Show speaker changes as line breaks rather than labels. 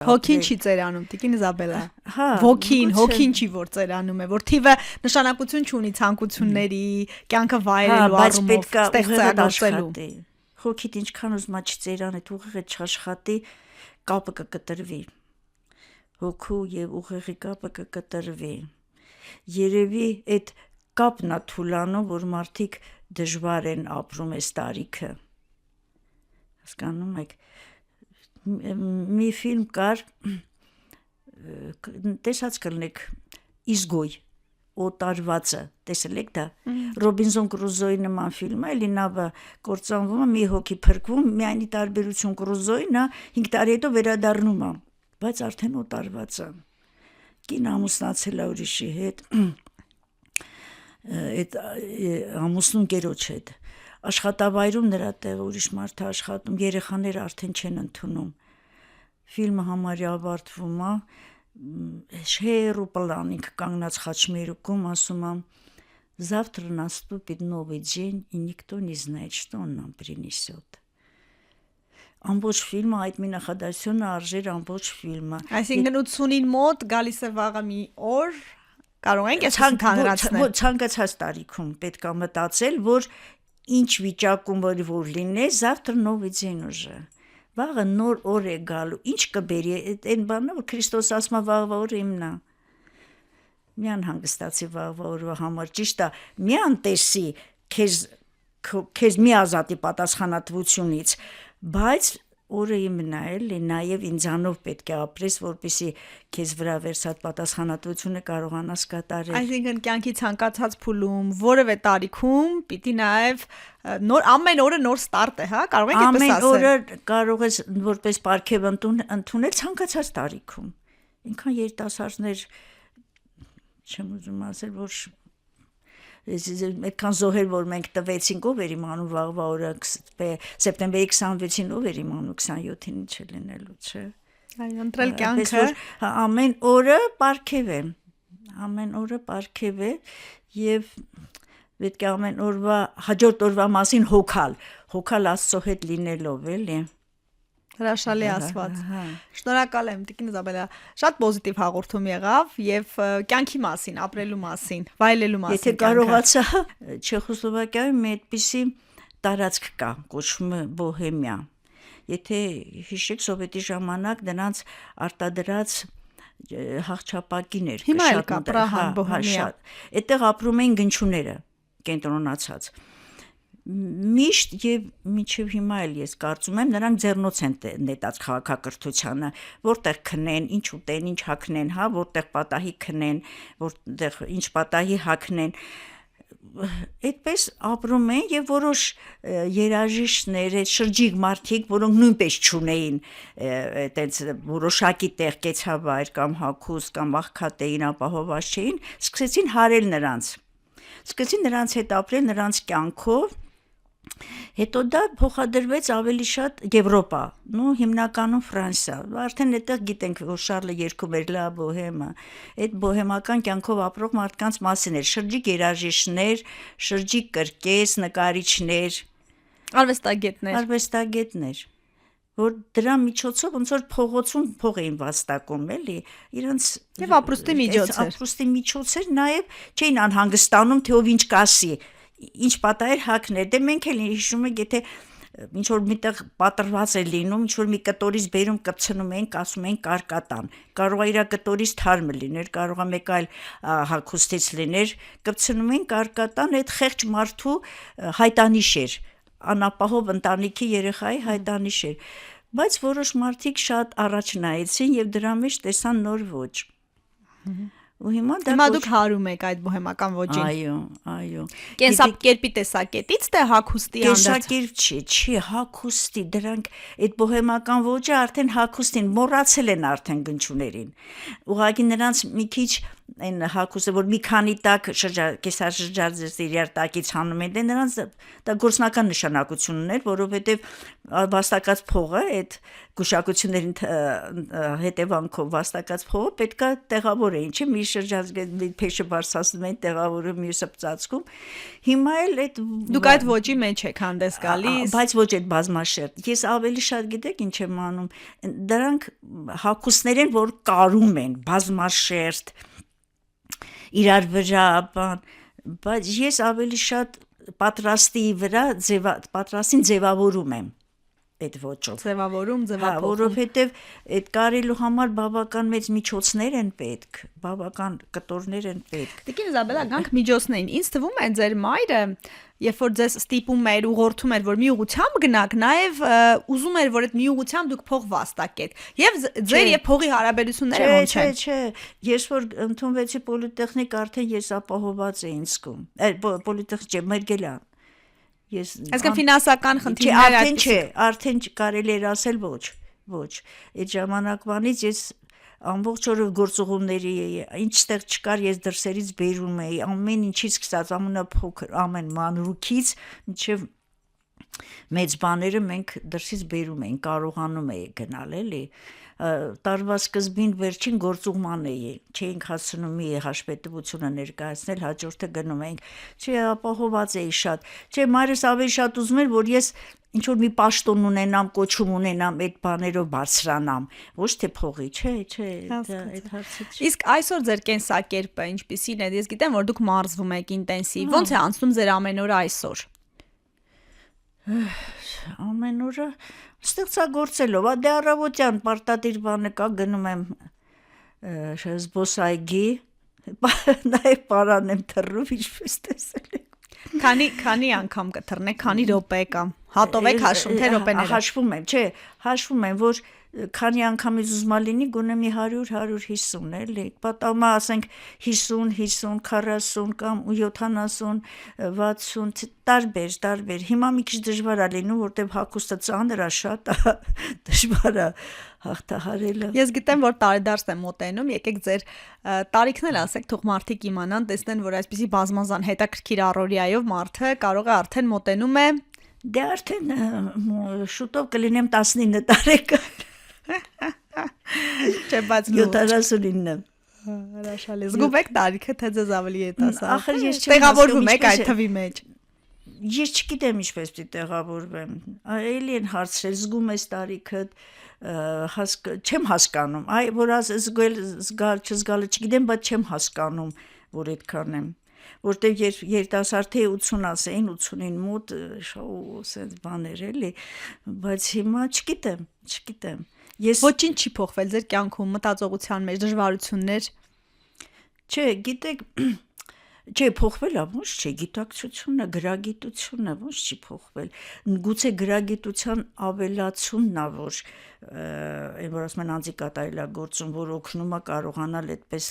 Հոգին չի ծերանում, Տիկին Իզաբելա։
Հա,
Հոգին չի որ ծերանում է, որ թիվը նշանակություն չունի ցանկությունների, կյանքը վայելելու առումով, ստեղծագործելու։
Հոգիդ ինչքան ուզում չծերան, այդ ուղեղը չաշխատի, կապը կկտրվի։ Հոգու եւ ուղեղի կապը կկտրվի։ Երևի այդ կապն է թուլանում, որ մարդիկ դժվար են ապրում այս տարիքը։ Հասկանում եք, մի ֆիլմ կար, տեսած կլնեք, Իզգոյ, օտարվածը, տեսել եք դա, Ռոբինզոն Կրուզոյի նման ֆիլմ է, էլի նավը կործանվում է, մի հոգի փրկվում, միայնի տարբերություն Կրուզոյի, նա 5 տարի հետո վերադառնում է, բայց արդեն օտարված է, կին ամուսնացել է ուրիշի հետ, այդ ամուսնուն կերոջ հետ, աշխատավայրում նրա տեղը ուրիշ մարդ է աշխատում, երեխաները արդեն չեն ընդունում, ֆիլմը համարյա ավարտվում է, հեռու պլան, ինքը կանգնած խաչմերուկում, ասում է, завтра наступит новый день, и никто не знает, что он нам принесет. Ամբողջ ֆիլմը այդ մի նախադասությունը արժեր ամբողջ ֆիլմը։
Այսինքն 80-ին մոտ գալիս է վաղը մի օր, կարող ենք այս ընդհանրացնել։
Ցանկացած տարիքում պետք է մտածել, որ ինչ վիճակում որ լինի, завтра новый день уже։ Վաղը նոր օր է գալու, ինչ կբերի, այն բանն է, որ Քրիստոս ասում է վաղվա օրը իմն է։ Միան հանգստացի վաղվա օրվա համար, ճիշտ է, միան տեսի քեզ մի ազատի պատասխանատվությունից, բայց օրը իմն է, էլի, նաև ինձանով պետք է ապրես, որպեսզի քեզ վրա վերցած պատասխանատվությունը կարողանաս կատարել։
Այսինքն կյանքի ցանկացած փուլում, որևէ տարիքում պիտի նաև ամեն օրը նոր ստարտ է, հա, կարող ենք այդպես ասել։
Ամեն օրը կարող ես որպես պարգև ընդունել ցանկացած տարիքում։ Ինքան երիտասարդներ չեմ ուզում ասել, որ այդքան զոհեր, որ մենք տվեցինք, ով էր իմանում վաղվա օրը սեպտեմբերի 26-ին ով էր իմանում 27-ին ինչ է լինելու, չէ։
Այո, ընտրել կյանքը։
Ամեն օրը պարգև է։ Ամեն օրը պարգև է եւ պետք է ամեն օրվա հաջորդ օրվա մասին հոգալ Աստծո հետ լինելով, էլի։
Հրաշալի ասված։ Շնորհակալ եմ Տիկին Իզաբելա, շատ պոզիտիվ հաղորդում եղավ եւ կյանքի մասին, ապրելու մասին, վայելելու մասին։
Եթե կարողացա, Չեխոսլովակիայում մի այդպիսի տարածք կա, կոչվում է Բոհեմիա։ Եթե հիշեք սովետի ժամանակ դրանց արտադրած հաղթապակիներ,
հիմա էլ կա Պրահան, Բոհեմիա։
Այդտեղ ապրում էին գնչուները, կենտրոնացած։ Միշտ եւ մինչեւ հիմա էլ ես կարծում եմ նրանք ձեռնոց են նետած քաղաքակրթությանը, որտեղ քնեն, ինչ ուտեն, ինչ հագնեն, հա, որտեղ պատահի քնեն, որտեղ ինչ պատահի հագնեն, այդպես ապրում են եւ որոշ երաժիշտներ, այդ շրջիկ մարդիկ, որոնք նույնպես չունեին այտենց որոշակի տեղ կեցավայր կամ հագուստ կամ աղքատեին, ապահովված չէին, սկսեցին հարել նրանց հետ ապրել նրանց կյանքով։ Հետո դա փոխադրվեց ավելի շատ Եվրոպա, հիմնականում Ֆրանսիա։ Արդեն այդտեղ գիտենք, որ Շարլը երգում էր Լա Բոհեմը, այդ բոհեմական կյանքով ապրող մարդկանց մասին էր, շրջիկ երաժիշտներ, շրջիկ կրկես, նկարիչներ, արվեստագետներ, որ դրա միջոցով ոնց որ փողոցում փող էին վաստակում, էլի, իրենց
եւ ապրուստի միջոց էր, նաեւ չէին անհանգստանում, թե ով ինչ կասի, ինչ պատահեր հագներ, դե մենք էլ հիշում ենք, եթե ինչ որ միտեղ պատրված է լինում, ինչ որ մի կտորից բերում կպցնում ենք, ասում ենք կարկատան, կարող է իր կտորից թարմը լիներ, կարող է մեկ այլ հագուստից լիներ, կպցնում ենք կարկատան, այդ խեղճ մարդու հայտանիշ էր, անապահով ընտանիքի երեխայի հայտանիշ էր, բայց որոշ մարդիկ շատ առաջ նայեցին եւ դրա մեջ տեսան նոր ոճ։ Ու հիմա դուք հարում եք այդ բոհեմական ոճին։
Այո։
Կենսակերպի տեսակետից թե հագուստի
Կենսակերպ չի, հագուստի, դրանք այդ բոհեմական ոճը արդեն հագուստին մոռացել են արդեն գնչուներին։ Ուղղակի նրանց մի քիչ
այն հակուսը որ մի քանի տակ կեսաշրջարձ իրար տակից հանում են նրանց դա գործնական նշանակություն ուներ որովհետև վաստակած փողը այդ գուշակություններին հետևանքով վաստակած փողը պետքա տեղավոր է ինչի մի շրջարձ փեշը բարձրացնում են տեղավորում մյուսը ծածկում հիմա էլ այդ
դուք այդ ոճի մեջ եք հանդես գալիս
բայց ոչ այդ բազմաշերտ ես ավելի շատ գիտեք ինչ եմ անում դրանք հակուսներ են որ կարում են բազմաշերտ իրար վրա բայց ես ավելի շատ պատրաստի վրա պատրաստին ձևավորում եմ այդ ոճով
ձևավորում
որովհետև այդ կարելու համար բավական մեծ միջոցներ են պետք բավական կտորներ են պետք
Տիկին Իզաբելլա գանք միջոցներին ինձ թվում է ձեր մայրը երբ որ ձեզ ստիպում էր ուղղորդում էր որ մի ուղությամբ գնաք նաև ուզում էր որ այդ մի ուղությամբ դուք փող վաստակեք եւ ձեր եւ փողի հարաբերությունները ոնց են
Չէ ես որ ընդունվեցի պոլիտեխնիկ արդեն ես ապահոված էի ինձ զգում պոլիտեխնիկ չէ Մերգելյան
Այսինքն ֆինանսական խնդիրներ
արդեն կարելի էր ասել ոչ այդ ժամանակվանից ես ամբողջ օրը գործուղումների ինչտեղ չկար ես դրսերից բերում էի ամեն ինչից սկսած ամենափոքր ամեն մանրուքից մինչև մեծ բաները մենք դրսից բերում էինք կարողանում էի գնալ էլի տարվա սկզբին վերջին գործուղման էի չէինք հասցնում մի հաշվետվությունը ներկայացնել հաջորդը գնում էինք չէ ապահոված էի շատ չէ մայրս ավելի շատ ուզում էր որ ես ինչ որ մի պաշտոն ունենամ կոչում ունենամ այդ բաներով բարձրանամ ոչ թե փողի չէ այդ հարցը չէ
Իսկ այսօր ձեր կենսակերպը ինչպիսին է ես գիտեմ որ դուք մարզվում եք ինտենսիվ ոնց է անցնում ձեր ամեն օրը այսօր
ամեն օրը ստեղծագործելով դե առավոտյան պարտադիր բանը կա գնում եմ զբոսայգի նաև պարան եմ թռնում ինչպես տեսել եք
Քանի անգամ կթռնեք, քանի րոպե կամ հատով եք հաշվում թե րոպեները
հաշվում եմ որ քանի անգամից ուզում լինի գոնե մի 100-150 էլի պատահում ասենք 50 40 կամ 70 60 տարբեր հիմա մի քիչ դժվար է լինում որտեվ հագուստը ծանր է շատ դժվար է հաղթահարելը
Ես գիտեմ որ տարեդարձ է մոտենում եկեք ձեր տարիքն էլ ասեք թող մարդիկ իմանան տեսնեն որ այսպիսի բազմազան հետաքրքիր առօրյայով մարդը կարող է արդեն մոտենում է
դե արդեն շուտով կլինեմ 19 տարեկան
Չէ, բայց
79
Հրաշալի զգում եք տարիքը թե ձեզ ավելի երիտասարդ
ախր ես չեմ
տեղավորվում եք այդ թվի մեջ
Ես չգիտեմ ինչպես պիտի տեղավորվեմ էլի են հարցրել զգում ես տարիքդ չեմ հասկանում որ զգալ չզգալը չգիտեմ բայց չեմ հասկանում որ այդքան եմ որտեղ երիտասարդի 80 ասեին 80-ին մոտ սենց բաներ էլի բայց հիմա չգիտեմ ես
ոչինչ չի փոխվել ձեր կյանքում մտածողության մեջ դժվարություններ
չէ գիտեք Չէ փոխվել է ոչ չէ գիտակցությունը գրագիտությունը ոչ չի փոխվել գուցե գրագիտության ավելացումն է որ այն որ ասում են անձի կատարելագործում որ օգնում է կարողանալ այդպես